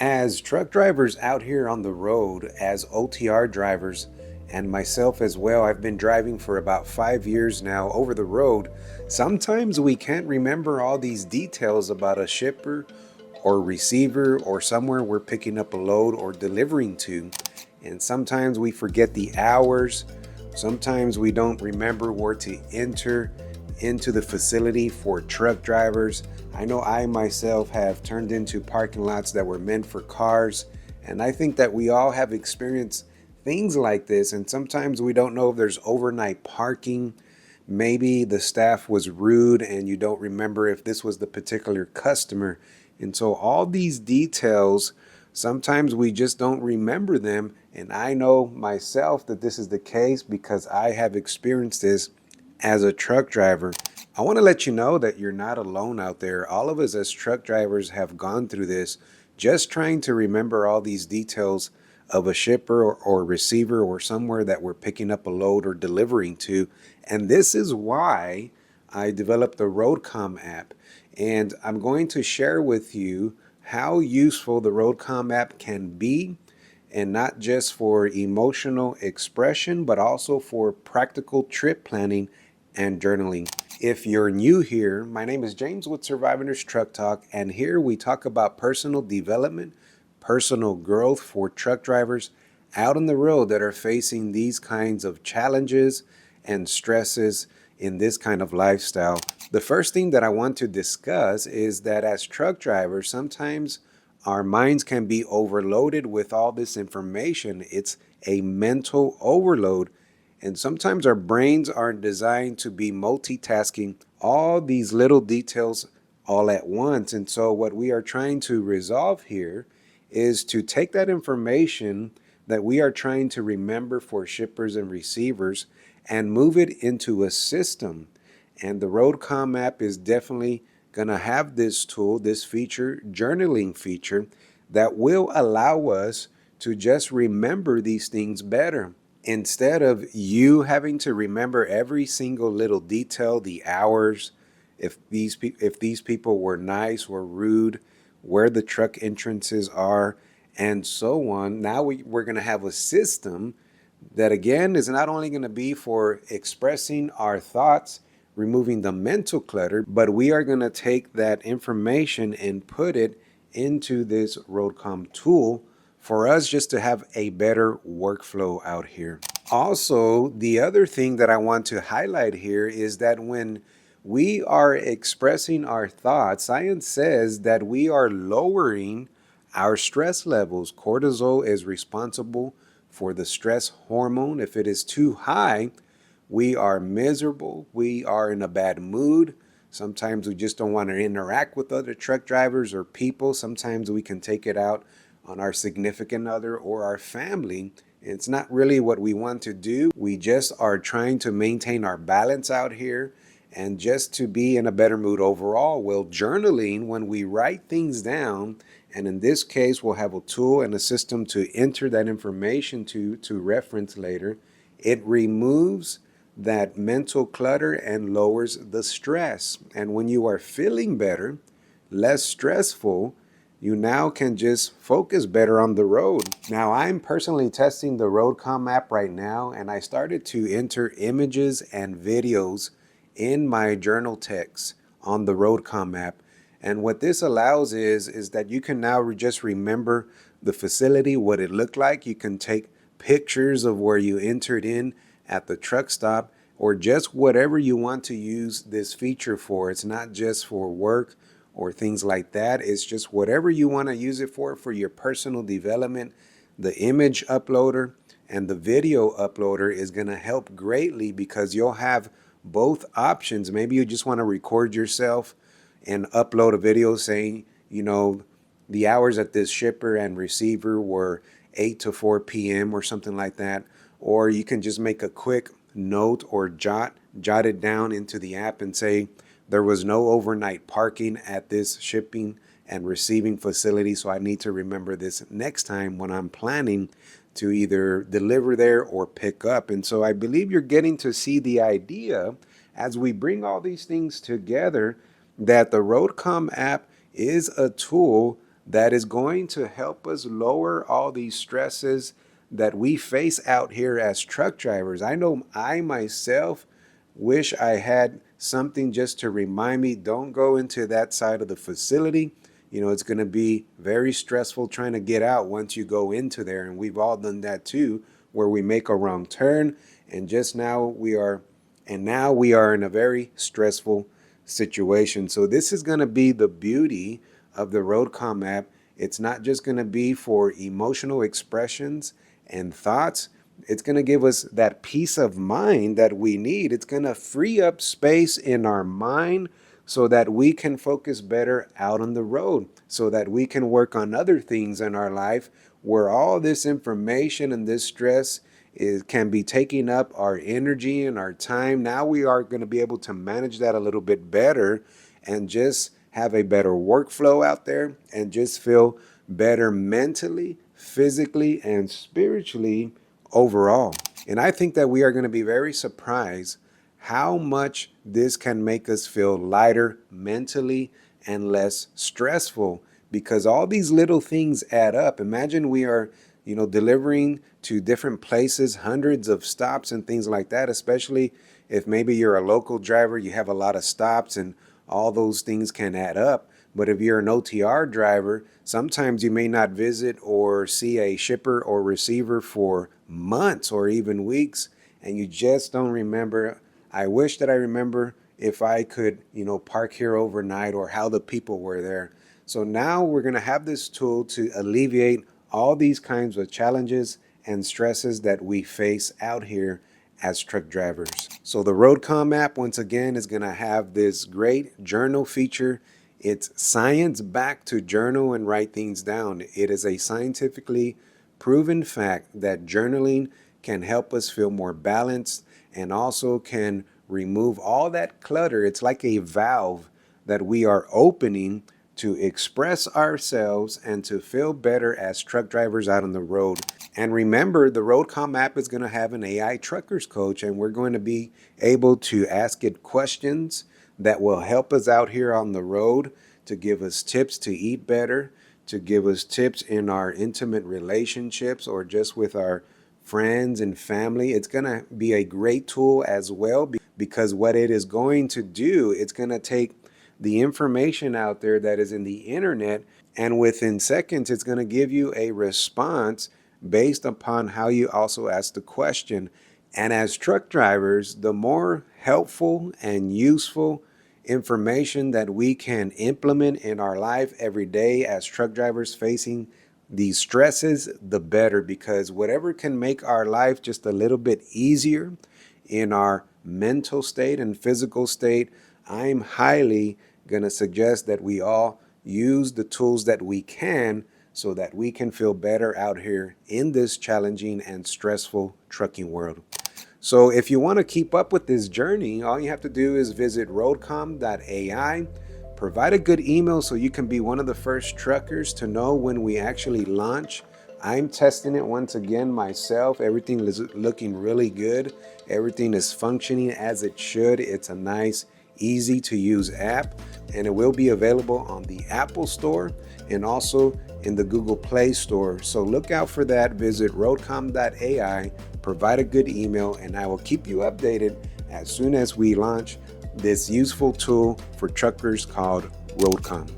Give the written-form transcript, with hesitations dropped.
As truck drivers out here on the road, as OTR drivers, and myself as well, I've been driving for about 5 years now over the road. Sometimes we can't remember all these details about a shipper or receiver or somewhere we're picking up a load or delivering to. And sometimes we forget the hours. Sometimes we don't remember where to enter into the facility for truck drivers. I know I myself have turned into parking lots that were meant for cars, and I think that we all have experienced things like this. And sometimes we don't know if there's overnight parking. Maybe the staff was rude and you don't remember if this was the particular customer. And so all these details, sometimes we just don't remember them. And I know myself that this is the case because I have experienced this as a truck driver. I want to let you know that you're not alone out there. All of us as truck drivers have gone through this, just trying to remember all these details of a shipper or receiver or somewhere that we're picking up a load or delivering to. And this is why I developed the RoadCom app. And I'm going to share with you how useful the RoadCom app can be, and not just for emotional expression, but also for practical trip planning and journaling. If you're new here, my name is James with Survivors Truck Talk, and here we talk about personal development, personal growth for truck drivers out on the road that are facing these kinds of challenges and stresses in this kind of lifestyle. The first thing that I want to discuss is that as truck drivers, sometimes our minds can be overloaded with all this information. It's a mental overload. And sometimes our brains aren't designed to be multitasking all these little details all at once. And so, what we are trying to resolve here is to take that information that we are trying to remember for shippers and receivers and move it into a system. And the RoadCom app is definitely going to have this tool, this feature, journaling feature, that will allow us to just remember these things better. Instead of you having to remember every single little detail, the hours, if these people were nice or rude, where the truck entrances are, and so on. Now we're going to have a system that again is not only going to be for expressing our thoughts, removing the mental clutter, but we are going to take that information and put it into this RoadCom tool for us just to have a better workflow out here. Also, the other thing that I want to highlight here is that when we are expressing our thoughts, science says that we are lowering our stress levels. Cortisol is responsible for the stress hormone. If it is too high, we are miserable. We are in a bad mood. Sometimes we just don't want to interact with other truck drivers or people. Sometimes we can take it out on our significant other or our family. It's not really what we want to do. We just are trying to maintain our balance out here and just to be in a better mood overall. Well, journaling, when we write things down, and in this case, we'll have a tool and a system to enter that information to reference later, it removes that mental clutter and lowers the stress. And when you are feeling better, less stressful, you now can just focus better on the road. Now, I'm personally testing the RoadCom app right now, and I started to enter images and videos in my journal text on the RoadCom app. And what this allows is that you can now just remember the facility, what it looked like. You can take pictures of where you entered in at the truck stop, or just whatever you want to use this feature for. It's not just for work or things like that. It's just whatever you want to use it for your personal development. The image uploader and the video uploader is going to help greatly because you'll have both options. Maybe you just want to record yourself and upload a video saying, the hours at this shipper and receiver were 8 to 4 p.m. or something like that. Or you can just make a quick note or jot it down into the app and say, there was no overnight parking at this shipping and receiving facility, so I need to remember this next time when I'm planning to either deliver there or pick up. And so I believe you're getting to see the idea as we bring all these things together, that the RoadCom app is a tool that is going to help us lower all these stresses that we face out here as truck drivers. I know I myself wish I had something just to remind me, don't go into that side of the facility. It's going to be very stressful trying to get out once you go into there. And we've all done that too, where we make a wrong turn. And now we are in a very stressful situation. So this is going to be the beauty of the RoadCom app. It's not just going to be for emotional expressions and thoughts. It's going to give us that peace of mind that we need. It's going to free up space in our mind so that we can focus better out on the road, so that we can work on other things in our life where all this information and this stress can be taking up our energy and our time. Now we are going to be able to manage that a little bit better and just have a better workflow out there and just feel better mentally, physically, and spiritually overall. And I think that we are going to be very surprised how much this can make us feel lighter mentally and less stressful, because all these little things add up. Imagine we are, delivering to different places, hundreds of stops and things like that, especially if maybe you're a local driver, you have a lot of stops and all those things can add up. But if you're an OTR driver, sometimes you may not visit or see a shipper or receiver for months or even weeks, and you just don't remember. I wish that I remember if I could, park here overnight, or how the people were there. So now we're going to have this tool to alleviate all these kinds of challenges and stresses that we face out here as truck drivers. So the RoadCom app, once again, is going to have this great journal feature. It's science-backed to journal and write things down. It is a scientifically proven fact that journaling can help us feel more balanced and also can remove all that clutter. It's like a valve that we are opening to express ourselves and to feel better as truck drivers out on the road. And remember, the RoadCom app is going to have an AI truckers coach, and we're going to be able to ask it questions that will help us out here on the road, to give us tips to eat better, to give us tips in our intimate relationships or just with our friends and family. It's going to be a great tool as well, because what it is going to do, it's going to take the information out there that is in the internet, and within seconds, it's going to give you a response based upon how you also ask the question. And as truck drivers, the more helpful and useful information that we can implement in our life every day as truck drivers facing these stresses, the better, because whatever can make our life just a little bit easier in our mental state and physical state, I'm highly going to suggest that we all use the tools that we can so that we can feel better out here in this challenging and stressful trucking world. So if you want to keep up with this journey, all you have to do is visit roadcom.ai. Provide a good email so you can be one of the first truckers to know when we actually launch. I'm testing it once again myself. Everything is looking really good. Everything is functioning as it should. It's a nice, easy to use app, and it will be available on the Apple Store and also in the Google Play Store. So look out for that. Visit roadcom.ai, provide a good email, and I will keep you updated as soon as we launch this useful tool for truckers called RoadCom.